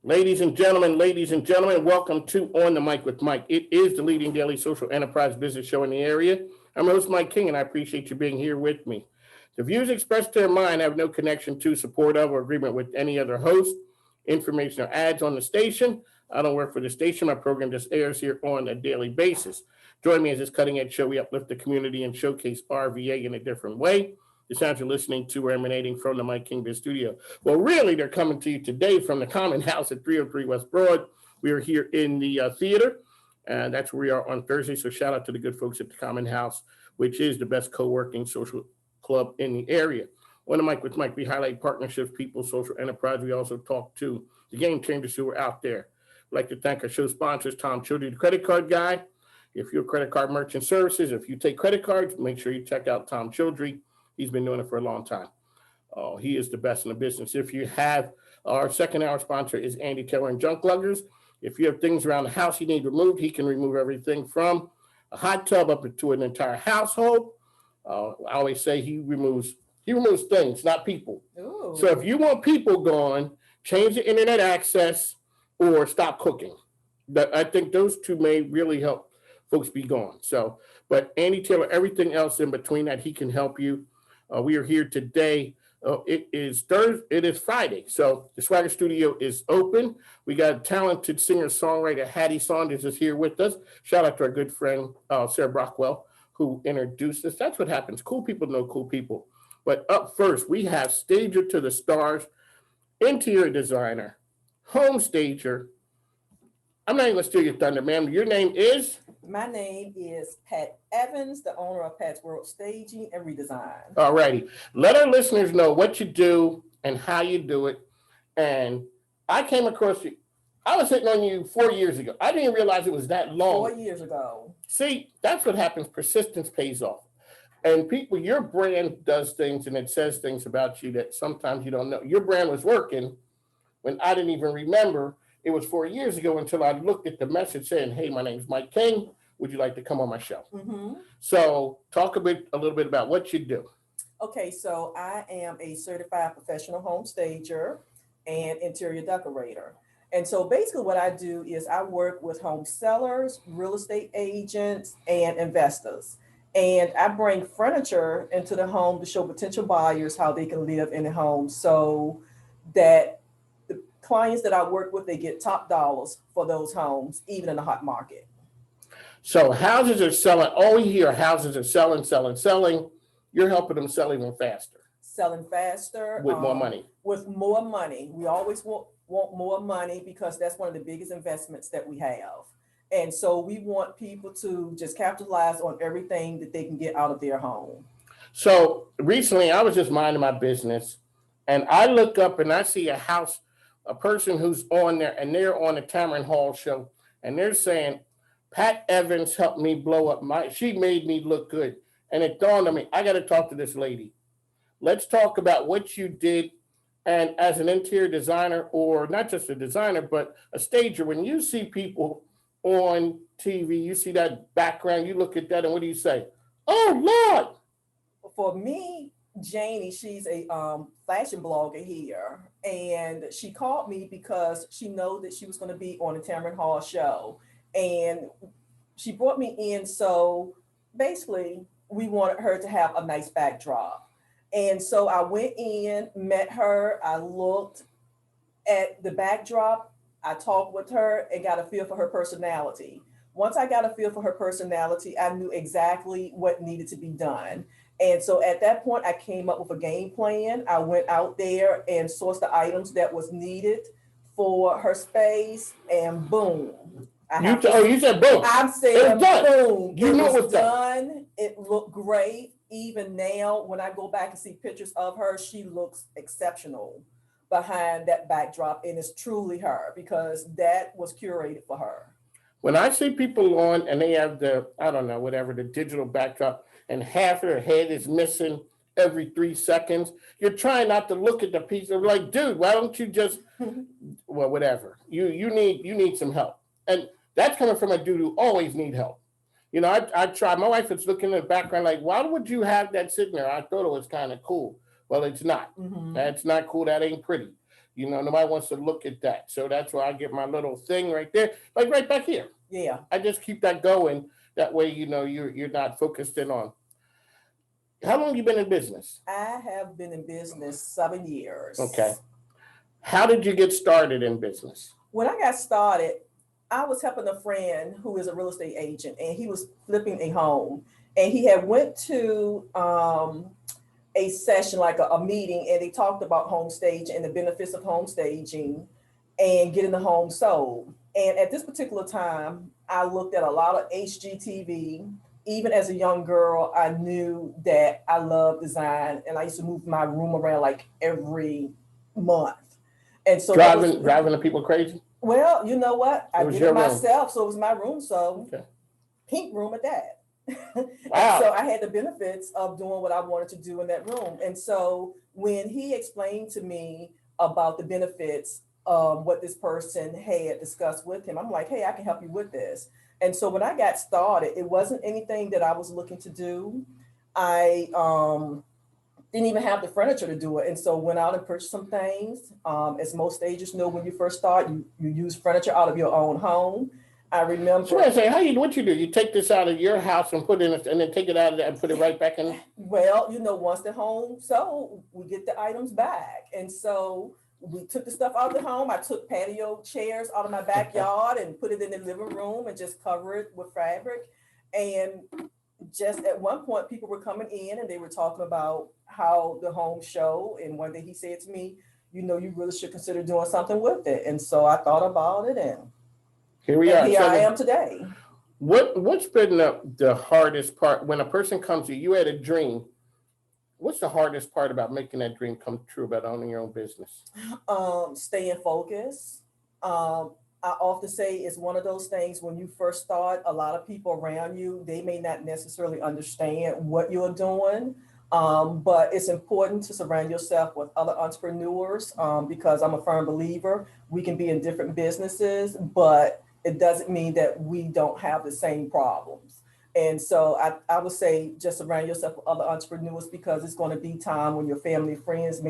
Ladies and gentlemen, welcome to On the Mic with Mike. It is the leading daily social enterprise business show in the area. I'm host Mike King, and I appreciate you being here with me. The views expressed to mine have no connection to, support of, or agreement with any other host. Information or ads on the station. I don't work for the station. My program just airs here on a daily basis. Join me as this cutting-edge show. We uplift the community and showcase RVA in a different way. The sounds you're listening to are emanating from the Mike King Biz studio. Well, really, they're coming to you today from the Common House at 303 West Broad. We are here in the theater, and that's where we are on Thursday. So shout out to the good folks at the Common House, which is the best co-working social club in the area. On the Mic with Mike, we highlight partnerships, people, social enterprise. We also talk to the game changers who are out there. I'd like to thank our show sponsors, Tom Childry, the credit card guy. If you're credit card merchant services, if you take credit cards, make sure you check out Tom Childry. He's been doing it for a long time. He is the best in the business. If you have, our second hour sponsor is Andy Taylor and Junk Luggers. If you have things around the house you need removed, he can remove everything from a hot tub up to an entire household. I always say he removes things, not people. Ooh. So if you want people gone, change the internet access or stop cooking. I think those two may really help folks be gone. So, but Andy Taylor, everything else in between that, he can help you. We are here today. It is Thursday. It is Friday. So the Swagger Studio is open. We got talented singer-songwriter Hattie Saunders is here with us. Shout out to our good friend Sarah Brockwell, who introduced us. That's what happens. Cool people know cool people. But up first, we have Stager to the Stars, interior designer, home stager. I'm not even going to steal your thunder, ma'am. Your name is? My name is Pat Evans, the owner of Pat's World Staging and Redesign. All righty. Let our listeners know what you do and how you do it. And I came across you. I was hitting on you 4 years ago. I didn't realize it was that long. 4 years ago. See, that's what happens. Persistence pays off. And people, your brand does things and it says things about you that sometimes you don't know. Your brand was working when I didn't even remember. It was 4 years ago until I looked at the message saying, hey, my name's Mike King. Would you like to come on my show? Mm-hmm. So talk a little bit about what you do. Okay, so I am a certified professional home stager and interior decorator. And so basically what I do is I work with home sellers, real estate agents, and investors. And I bring furniture into the home to show potential buyers how they can live in the home so that the clients that I work with, they get top dollars for those homes, even in the hot market. So houses are selling. All we hear houses are selling. You're helping them sell even faster. Selling faster. With more money. With more money. We always want more money because that's one of the biggest investments that we have. And so we want people to just capitalize on everything that they can get out of their home. So recently I was just minding my business and I look up and I see a house, a person who's on there and they're on the Tamron Hall show and they're saying, Pat Evans helped me blow up she made me look good. And it dawned on me, I got to talk to this lady. Let's talk about what you did. And as an interior designer, or not just a designer, but a stager, when you see people on TV, you see that background, you look at that and what do you say? Oh, Lord. For me, Janie, she's a fashion blogger here. And she called me because she knew that she was going to be on the Tamron Hall show. And she brought me in. So basically, we wanted her to have a nice backdrop. And so I went in, met her. I looked at the backdrop. I talked with her and got a feel for her personality. Once I got a feel for her personality, I knew exactly what needed to be done. And so at that point, I came up with a game plan. I went out there and sourced the items that was needed for her space, and boom. You said boom. I'm saying boom. You know what's done. It looked great. Even now, when I go back and see pictures of her, she looks exceptional behind that backdrop, and it's truly her because that was curated for her. When I see people on and they have the digital backdrop and half of their head is missing every 3 seconds, you're trying not to look at the piece of like, dude, why don't you just, well, whatever. You need some help. And that's coming from a dude who always need help. You know, I tried, my wife was looking in the background like, why would you have that sitting there? I thought it was kind of cool. Well, it's not. Mm-hmm. That's not cool. That ain't pretty. You know, nobody wants to look at that. So that's why I get my little thing right there, like right back here. Yeah. I just keep that going. That way, you know, you're not focused in on. How long you been in business? I have been in business 7 years. Okay. How did you get started in business? When I got started, I was helping a friend who is a real estate agent, and he was flipping a home, and he had went to a session, like a meeting, and they talked about home staging and the benefits of home staging and getting the home sold. And at this particular time, I looked at a lot of HGTV. Even as a young girl, I knew that I loved design, and I used to move my room around like every month. And so driving the people crazy. Well, you know what? I did it myself, so it was my room. So okay. Pink room at that. Wow. So I had the benefits of doing what I wanted to do in that room. And so when he explained to me about the benefits of what this person had discussed with him, I'm like, hey, I can help you with this. And so when I got started, it wasn't anything that I was looking to do. I didn't even have the furniture to do it. And so went out and purchased some things. As most stagers know, when you first start, you use furniture out of your own home. I remember. So I say, what you do? You take this out of your house and put it in, and then take it out of there and put it right back in? Well, you know, once the home sold, we get the items back. And so we took the stuff out of the home. I took patio chairs out of my backyard and put it in the living room and just cover it with fabric. And just at one point, people were coming in and they were talking about how the home show. And one day he said to me, you know, you really should consider doing something with it. And so I thought about it, and here we are. Here I am today. What's been the hardest part when a person comes to you had a dream? What's the hardest part about making that dream come true, about owning your own business? Staying focused. I often say it's one of those things when you first start, a lot of people around you, they may not necessarily understand what you're doing. But it's important to surround yourself with other entrepreneurs because I'm a firm believer. We can be in different businesses, but it doesn't mean that we don't have the same problems. And so I would say just surround yourself with other entrepreneurs, because it's going to be time when your family, friends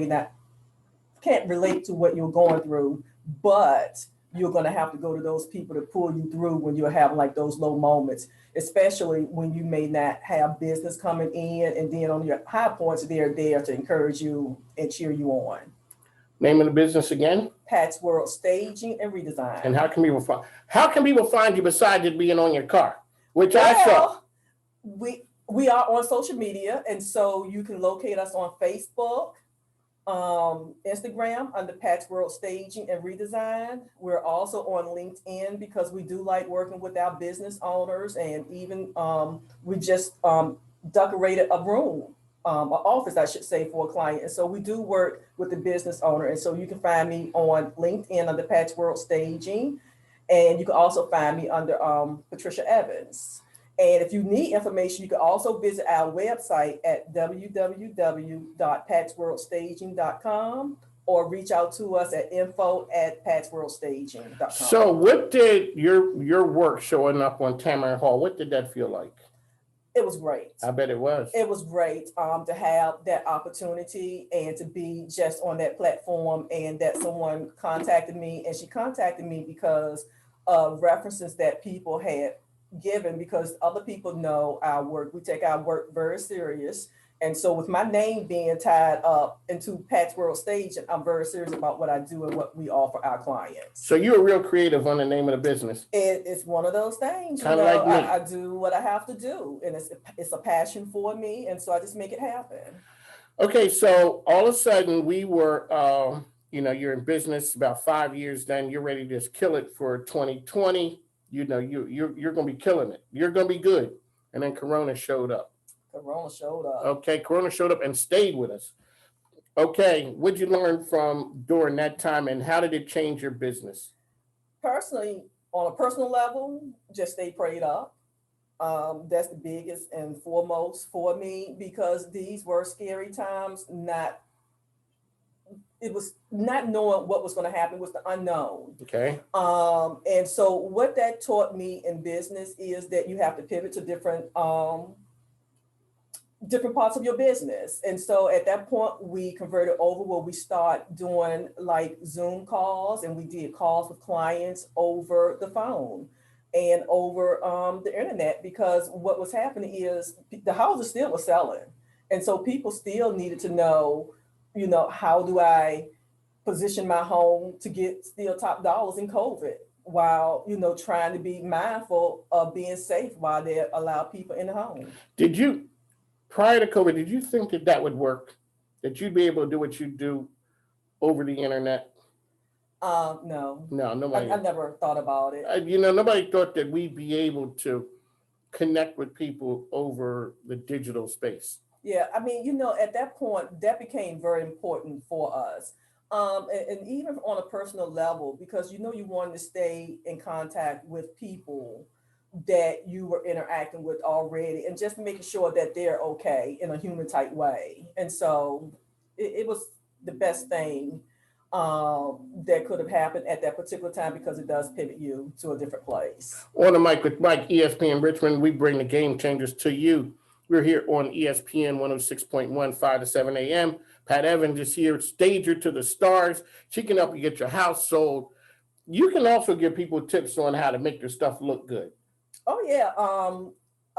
can't relate to what you're going through, but you're going to have to go to those people to pull you through when you're having like those low moments, especially when you may not have business coming in, and then on your high points, they're there to encourage you and cheer you on. Name of the business again? Pat's World Staging and Redesign. And how can people find you besides it being on your car? Which I saw. We are on social media, and so you can locate us on Facebook, Instagram under Pat's World Staging and Redesign. We're also on LinkedIn because we do like working with our business owners, and even we just decorated a room, an office, I should say, for a client. And so we do work with the business owner. And so you can find me on LinkedIn under Pat's World Staging. And you can also find me under Patricia Evans. And if you need information, you can also visit our website at www.patsworldstaging.com or reach out to us at info@patsworldstaging.com. So what did your work showing up on Tamarind Hall, what did that feel like? It was great. I bet it was. It was great to have that opportunity and to be just on that platform, and that someone contacted me, and she contacted me because of references that people had given, because other people know our work. We take our work very serious. And so with my name being tied up into Pat's World Staging, I'm very serious about what I do and what we offer our clients. So you're real creative on the name of the business. It's one of those things. Kind of like me. I do what I have to do, and it's a passion for me, and so I just make it happen. Okay, so all of a sudden we were, you're in business about 5 years, then you're ready to just kill it for 2020. You know, you're going to be killing it. You're going to be good. And then Corona showed up. Corona showed up. Okay, Corona showed up and stayed with us. Okay, what'd you learn from during that time, and how did it change your business? Personally, on a personal level, just stay prayed up. That's the biggest and foremost for me, because these were scary times. It was not knowing what was going to happen, was the unknown. Okay. And so what that taught me in business is that you have to pivot to different different parts of your business. And so at that point, we converted over where we start doing like Zoom calls, and we did calls with clients over the phone and over the internet, because what was happening is the houses still were selling. And so people still needed to know, how do I position my home to get still top dollars in COVID, while, trying to be mindful of being safe while they allow people in the home. Prior to COVID, did you think that would work? That you'd be able to do what you do over the internet? No. No, nobody. I never thought about it. Nobody thought that we'd be able to connect with people over the digital space. Yeah, I mean, at that point, that became very important for us. And even on a personal level, because you wanted to stay in contact with people that you were interacting with already, and just making sure that they're okay in a human type way. And so it was the best thing that could have happened at that particular time, because it does pivot you to a different place. On the mic with Mike, ESPN Richmond, we bring the game changers to you. We're here on ESPN 106.1, 5 to 7 a.m. Pat Evans is here, stager to the stars. She can help you get your house sold. You can also give people tips on how to make their stuff look good. Oh, yeah.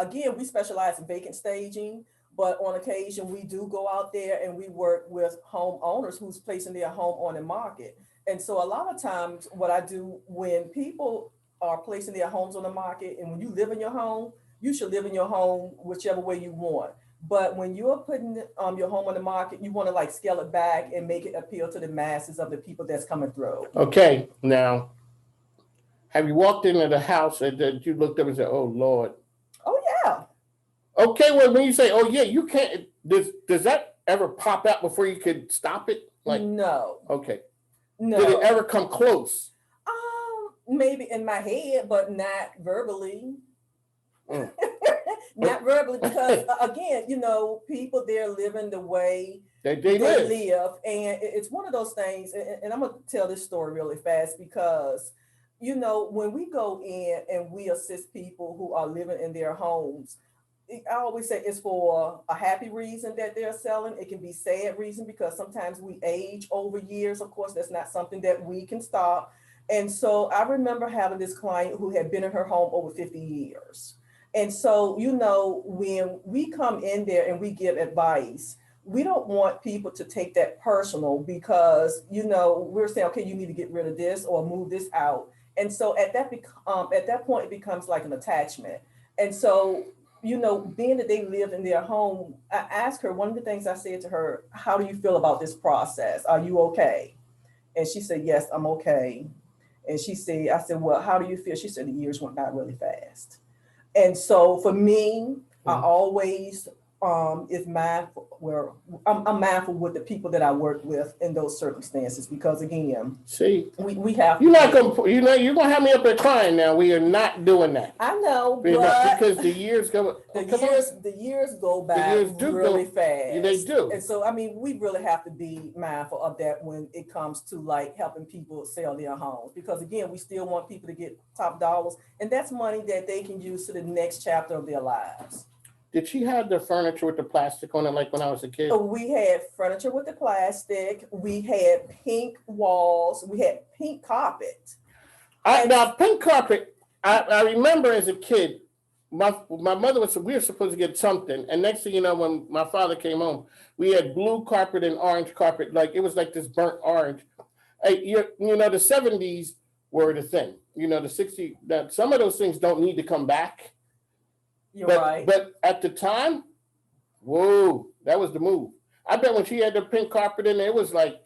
Again, we specialize in vacant staging, but on occasion we do go out there and we work with homeowners who's placing their home on the market. And so a lot of times what I do when people are placing their homes on the market, and when you live in your home, you should live in your home whichever way you want. But when you're putting your home on the market, you want to like scale it back and make it appeal to the masses of the people that's coming through. Okay, now, have you walked into the house and you looked up and said, "Oh Lord"? Oh yeah. Okay, well, when you say, "Oh yeah," you can't. Does that ever pop out before you could stop it? Like no. Okay. No. Did it ever come close? Maybe in my head, but not verbally. Mm. Not verbally, because again, people they're living the way they live, and it's one of those things. And I'm gonna tell this story really fast, because when we go in and we assist people who are living in their homes, I always say it's for a happy reason that they're selling. It can be sad reason, because sometimes we age over years. Of course, that's not something that we can stop. And so I remember having this client who had been in her home over 50 years. And so, when we come in there and we give advice, we don't want people to take that personal, because, we're saying, okay, you need to get rid of this or move this out. And so at that point, it becomes like an attachment. And so, being that they live in their home, I asked her, one of the things I said to her, "How do you feel about this process? Are you okay?" And she said, "Yes, I'm okay." And I said, "Well, how do you feel?" She said, "The years went by really fast." And so for me, I always is mindful. Where I'm mindful with the people that I work with in those circumstances, because again, see, we have. You're not gonna, you're gonna have me up there crying now. We are not doing that. I know, because the years go. The years go by really fast. They do. And so, I mean, we really have to be mindful of that when it comes to like helping people sell their homes, because again, we still want people to get top dollars, and that's money that they can use to the next chapter of their lives. Did she have the furniture with the plastic on it like when I was a kid? We had furniture with the plastic. We had pink walls. We had pink carpet. Now, pink carpet, I remember as a kid, my mother we were supposed to get something. And next thing you know, when my father came home, we had blue carpet and orange carpet. Like it was like this burnt orange. Hey, the 70s were the thing. The 60s, that some of those things don't need to come back. You're right. But at the time, whoa, that was the move. I bet when she had the pink carpet in there, it was like.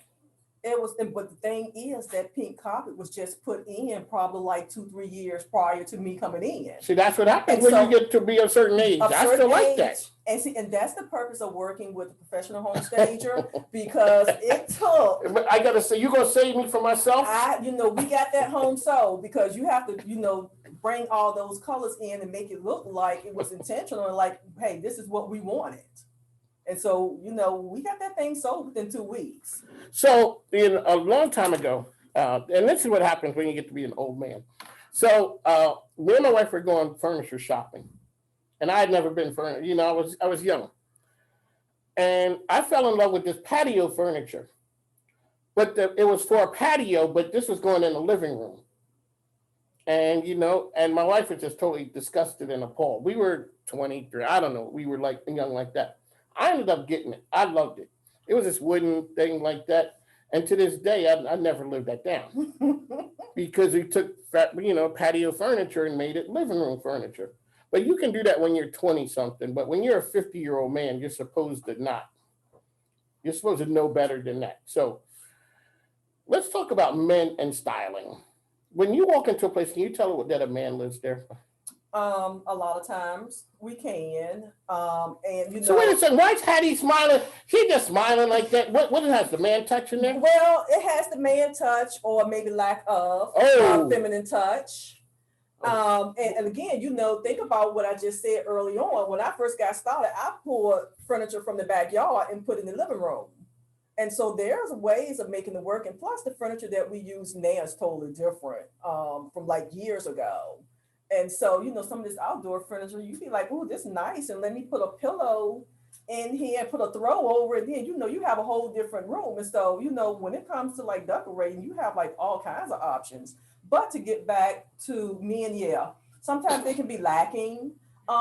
But the thing is that pink carpet was just put in probably like 2-3 years prior to me coming in. See, that's what happens when you get to be a certain age. I still like that. And that's the purpose of working with a professional home stager, because it took. But I gotta say, you gonna save me from myself? We got that home sold, because you have to, bring all those colors in and make it look like it was intentional, and like, hey, this is what we wanted. And so, we got that thing sold within 2 weeks. So, a long time ago, and this is what happens when you get to be an old man. So, me and my wife were going furniture shopping, and I had never been furniture. I was young. And I fell in love with this patio furniture. But it was for a patio, but this was going in the living room. And, and my wife was just totally disgusted and appalled. We were 23, I don't know. We were like young like that. I ended up getting it. I loved it. It was this wooden thing like that. And to this day, I never lived that down because we took, patio furniture and made it living room furniture. But you can do that when you're 20 something. But when you're a 50-year-old man, you're supposed to not. You're supposed to know better than that. So let's talk about men and styling. When you walk into a place, can you tell that a man lives there? A lot of times we can. And So wait a second, why is Hattie smiling? She just smiling like that. What has the man touch in there? Well, it has the man touch or maybe lack of feminine touch. And again, think about what I just said early on. When I first got started, I pulled furniture from the backyard and put it in the living room. And so there's ways of making it work. And plus the furniture that we use now is totally different from like years ago. And so, some of this outdoor furniture, you be like, oh, this is nice. And let me put a pillow in here and put a throw over it. Then, you have a whole different room. And so, when it comes to like decorating, you have like all kinds of options. But to get back to men, sometimes they can be lacking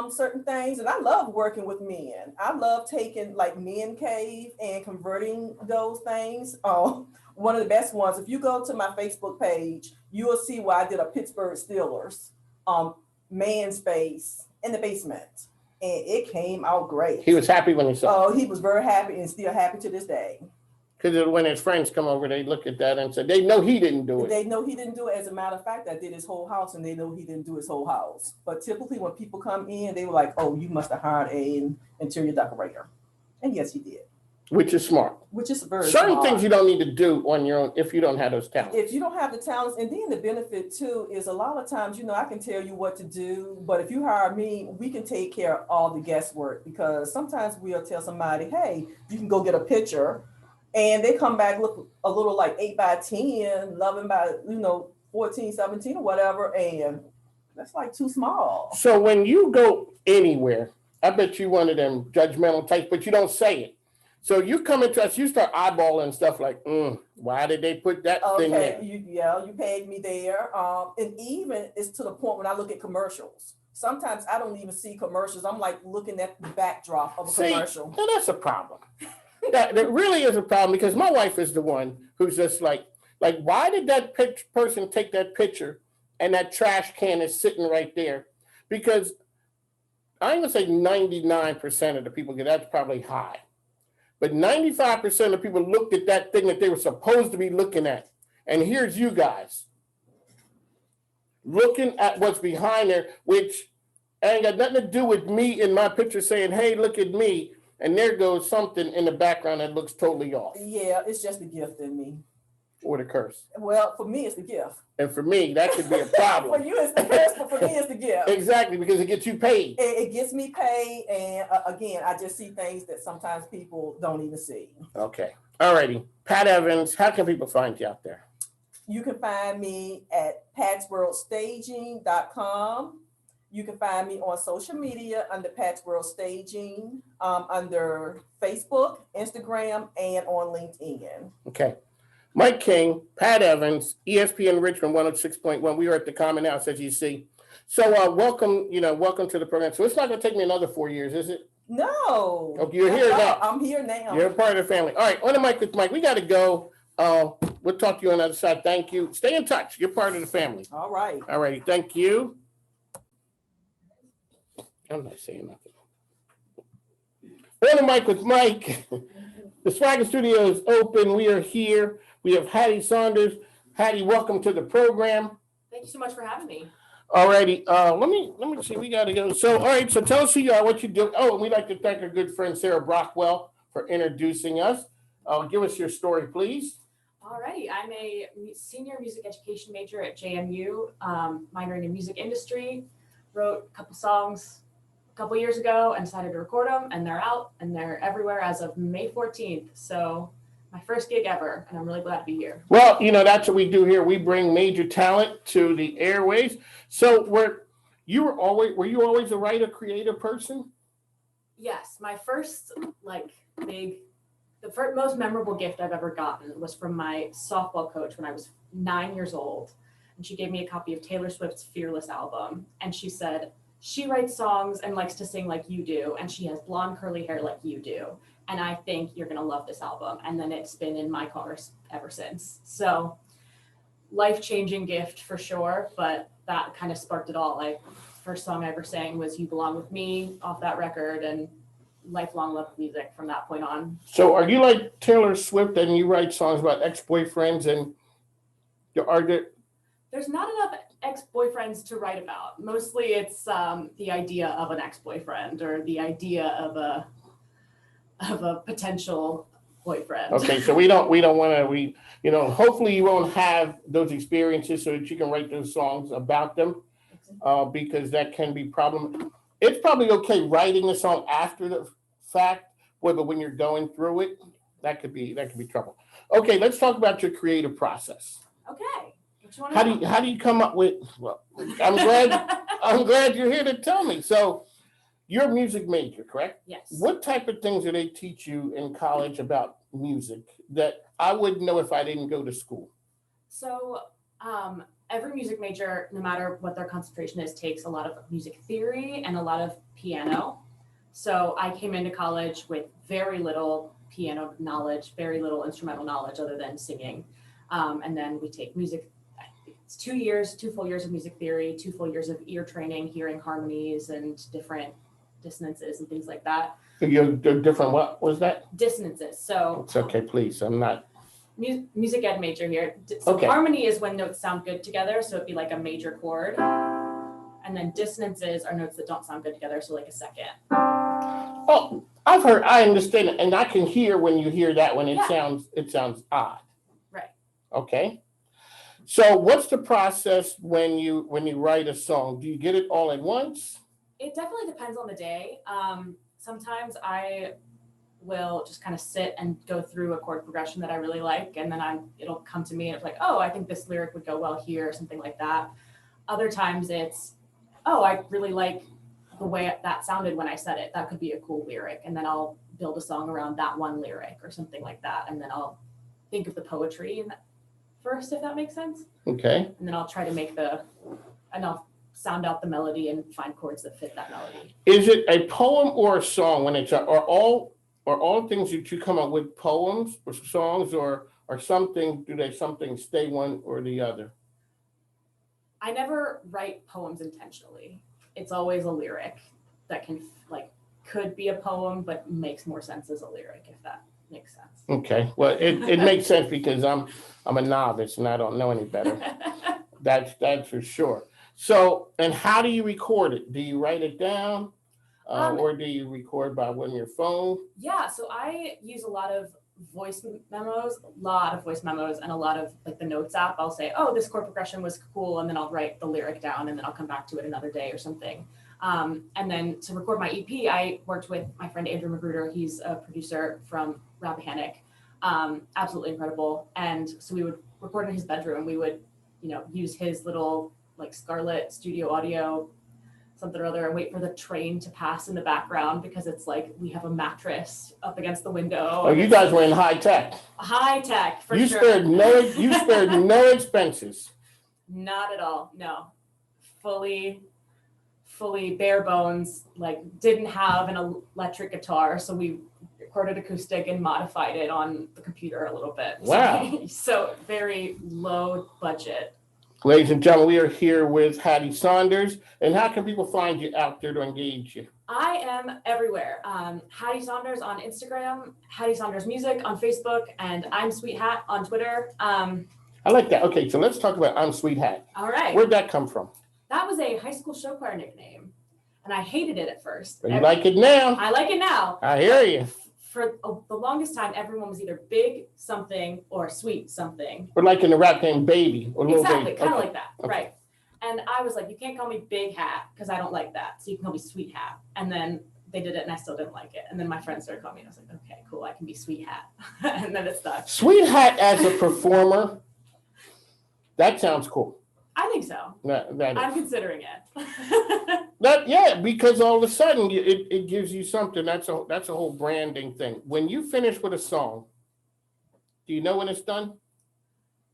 certain things. And I love working with men. I love taking like men cave and converting those things. One of the best ones, if you go to my Facebook page, you will see where I did a Pittsburgh Steelers man space in the basement. And it came out great. He was happy when he saw it. Oh, he was very happy and still happy to this day. Because when his friends come over, they look at that and say, they know he didn't do it. They know he didn't do it. As a matter of fact, I did his whole house and they know he didn't do his whole house. But typically when people come in, they were like, oh, you must have hired an interior decorator. And yes, he did. Which is smart. Which is very Certain smart. things you don't need to do on your own if you don't have those talents. If you don't have the talents, and then the benefit too is a lot of times, I can tell you what to do, but if you hire me, we can take care of all the guesswork, because sometimes we'll tell somebody, hey, you can go get a picture, and they come back look a little like 8 by 10, 11 by 14, 17 or whatever, and that's like too small. So when you go anywhere, I bet you one of them judgmental types, but you don't say it. So you come into us, you start eyeballing stuff like, why did they put that thing there? You paid me there. And even it's to the point when I look at commercials. Sometimes I don't even see commercials. I'm like looking at the backdrop of a commercial. Now that's a problem. that really is a problem, because my wife is the one who's just like, why did that person take that picture and that trash can is sitting right there? Because I'm going to say 99% of the people, that's probably high. But 95% of people looked at that thing that they were supposed to be looking at. And here's you guys looking at what's behind there, which ain't got nothing to do with me in my picture saying, hey, look at me. And there goes something in the background that looks totally off. Yeah, it's just the gift in me. Or the curse. Well, for me, it's the gift. And for me, that could be a problem. For you, it's the curse, but for me, it's the gift. Exactly, because it gets you paid. It gets me paid. And again, I just see things that sometimes people don't even see. Okay. All righty. Pat Evans, how can people find you out there? You can find me at patsworldstaging.com. You can find me on social media under Pat's World Staging, under Facebook, Instagram, and on LinkedIn. Okay. Mike King, Pat Evans, ESPN Richmond 106.1. We are at the Common House, as you see. So welcome to the program. So it's not going to take me another 4 years, is it? No. Okay, you're here now. I'm here now. You're a part of the family. All right, on the mic with Mike. We got to go. We'll talk to you on the other side. Thank you. Stay in touch. You're part of the family. All right. All righty. Thank you. I'm not saying nothing. On the mic with Mike. The Swagger Studio is open. We are here. We have Hattie Saunders. Hattie, welcome to the program. Thank you so much for having me. All righty. Let me see. We got to go. So, all right. So tell us who you are, what you do. Oh, and we'd like to thank our good friend Sarah Brockwell for introducing us. Give us your story, please. All righty. I'm a senior music education major at JMU, minoring in music industry. Wrote a couple songs a couple years ago and decided to record them, and they're out and they're everywhere as of May 14th. So my first gig ever, and I'm really glad to be here. Well, that's what we do here. We bring major talent to the airways. So were you always a writer, creative person? Yes, my first the most memorable gift I've ever gotten was from my softball coach when I was 9 years old. And she gave me a copy of Taylor Swift's Fearless album. And she said, she writes songs and likes to sing like you do. And she has blonde curly hair like you do. And I think you're going to love this album. And then it's been in my car ever since. So life-changing gift for sure. But that kind of sparked it all. First song I ever sang was You Belong With Me off that record. And lifelong love of music from that point on. So are you like Taylor Swift and you write songs about ex-boyfriends and there's not enough ex-boyfriends to write about. Mostly it's the idea of an ex-boyfriend or the idea of a potential boyfriend. Okay, so we don't want to, hopefully you won't have those experiences so that you can write those songs about them, because that can be problem. It's probably okay writing a song after the fact, but when you're going through it, that could be trouble. Okay, let's talk about your creative process. Okay. How do you come up with? Well, I'm glad you're here to tell me. So, you're a music major, correct? Yes. What type of things do they teach you in college about music that I wouldn't know if I didn't go to school? So, every music major, no matter what their concentration is, takes a lot of music theory and a lot of piano. So I came into college with very little piano knowledge, very little instrumental knowledge other than singing. And then we take music. It's 2 full years of music theory, 2 full years of ear training, hearing harmonies and different dissonances and things like that. You're different. What was that? Dissonances. So it's okay, please. I'm not. Music ed major here. So okay. Harmony is when notes sound good together. So it'd be like a major chord. And then dissonances are notes that don't sound good together. So like a second. Oh, I understand it. And I can hear when you hear that when it sounds odd. Right. Okay. So what's the process when you write a song? Do you get it all at once? It definitely depends on the day. Sometimes I will just kind of sit and go through a chord progression that I really like, and then it'll come to me and it's like, oh, I think this lyric would go well here, or something like that. Other times it's, oh, I really like the way that sounded when I said it. That could be a cool lyric, and then I'll build a song around that one lyric or something like that, and then I'll think of the poetry first, if that makes sense. Okay. And then I'll try to and I'll sound out the melody and find chords that fit that melody. Is it a poem or a song when it's are all things that you come up with poems or songs or something? Do they something stay one or the other? I never write poems intentionally. It's always a lyric that could be a poem, but makes more sense as a lyric, if that makes sense. Okay. Well, it makes sense because I'm a novice and I don't know any better. That's for sure. So, and how do you record it? Do you write it down or do you record by on your phone? Yeah, so I use a lot of voice memos, and a lot of like the notes app. I'll say, oh, this chord progression was cool, and then I'll write the lyric down, and then I'll come back to it another day or something. And then to record my EP, I worked with my friend Andrew Magruder. He's a producer from Rappahannock, absolutely incredible. And so we would record in his bedroom. We would, use his little like Scarlett studio audio, something or other, and wait for the train to pass in the background because it's like we have a mattress up against the window. Oh, you guys were in high tech. High tech, for sure. You spared no expenses. Not at all. No, fully bare bones. Like didn't have an electric guitar, so we recorded acoustic and modified it on the computer a little bit. Wow. So very low budget. Ladies and gentlemen, we are here with Hattie Saunders. And how can people find you out there to engage you? I am everywhere. Hattie Saunders on Instagram, Hattie Saunders Music on Facebook, and I'm Sweet Hat on Twitter. I like that. Okay, so let's talk about I'm Sweet Hat. All right. Where'd that come from? That was a high school show choir nickname, and I hated it at first. But you like it now? I like it now. I hear you. For the longest time, everyone was either Big something or Sweet something. Or like in the rap game Baby. Or Little Exactly, Baby. kind of Okay. like that, Okay. right. And I was like, you can't call me Big Hat because I don't like that. So you can call me Sweet Hat. And then they did it and I still didn't like it. And then my friends started calling me and I was like, okay, cool, I can be Sweet Hat. And then it stuck. Sweet Hat as a performer, that sounds cool. I think so. I'm considering it. Because all of a sudden it gives you something. That's a whole branding thing. When you finish with a song, do you know when it's done?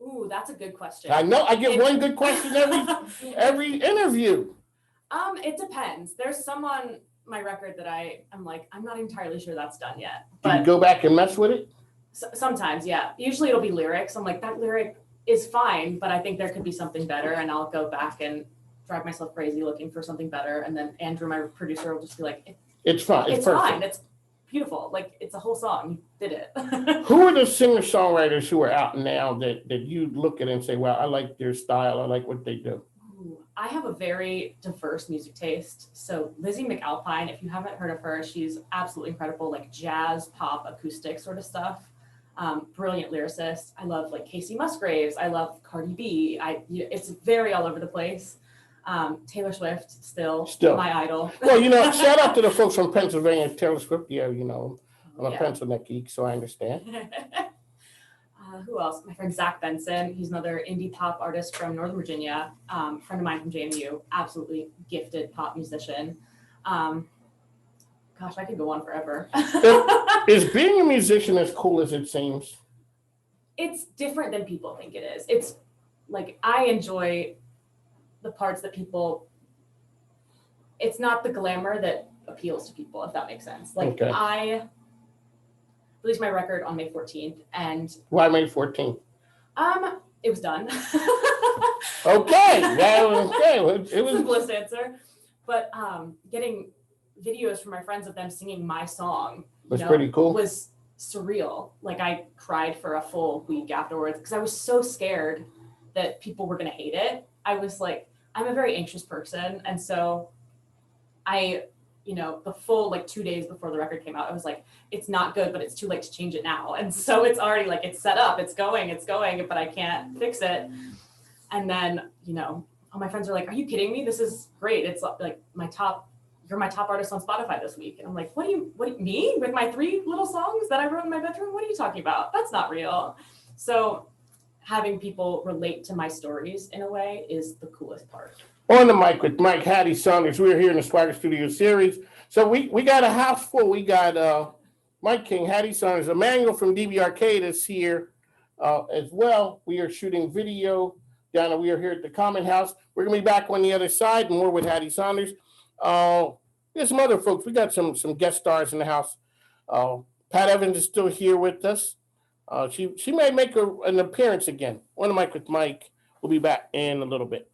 Ooh, that's a good question. I know I get one good question every interview. It depends. There's some on my record that I'm like, I'm not entirely sure that's done yet. Do you But go back and mess with it? sometimes, yeah. Usually it'll be lyrics. I'm like, that lyric is fine, but I think there could be something better, and I'll go back and drive myself crazy looking for something better. And then Andrew, my producer, will just be like, It's fine. It's perfect. fine. It's beautiful. Like, it's a whole song. You did it. Who are the singer-songwriters who are out now that you look at and say, wow, I like their style, I like what they do? Ooh, I have a very diverse music taste. So Lizzie McAlpine, if you haven't heard of her, she's absolutely incredible, like jazz, pop, acoustic sort of stuff. Brilliant lyricist. I love like Casey Musgraves. I love Cardi B. It's very all over the place. Taylor Swift, still my idol. Well, shout out to the folks from Pennsylvania, Taylor Swift. Yeah, I'm a pencil neck geek, so I understand. Who else? My friend Zach Benson. He's another indie pop artist from Northern Virginia. Friend of mine from JMU. Absolutely gifted pop musician. Gosh, I could go on forever. Is being a musician as cool as it seems? It's different than people think it is. It's like, I enjoy the parts that it's not the glamour that appeals to people, if that makes sense. Like, okay. I released my record on May 14th, and why May 14th? It was done. Okay. It was simplest answer. But getting videos from my friends of them singing my song was pretty cool. Was surreal. Like, I cried for a full week afterwards because I was so scared that people were going to hate it. I was like, I'm a very anxious person. And so the full 2 days before the record came out, I was like, it's not good, but it's too late to change it now. And so it's already it's set up, it's going, but I can't fix it. And then, all my friends are like, are you kidding me? This is great. It's like you're my top artist on Spotify this week. And I'm like, what me? With my 3 little songs that I wrote in my bedroom? What are you talking about? That's not real. So having people relate to my stories in a way is the coolest part. On the mic with Mike, Hattie Saunders. We're here in the Swagger Studio series. So we got a house full. We got Mike King, Hattie Saunders. Emmanuel from DB Arcade is here as well. We are shooting video down and we are here at the Common House. We're going to be back on the other side, more with Hattie Saunders. There's some other folks. We got some guest stars in the house. Pat Evans is still here with us. She may make an appearance again. On the mic with Mike. We'll be back in a little bit.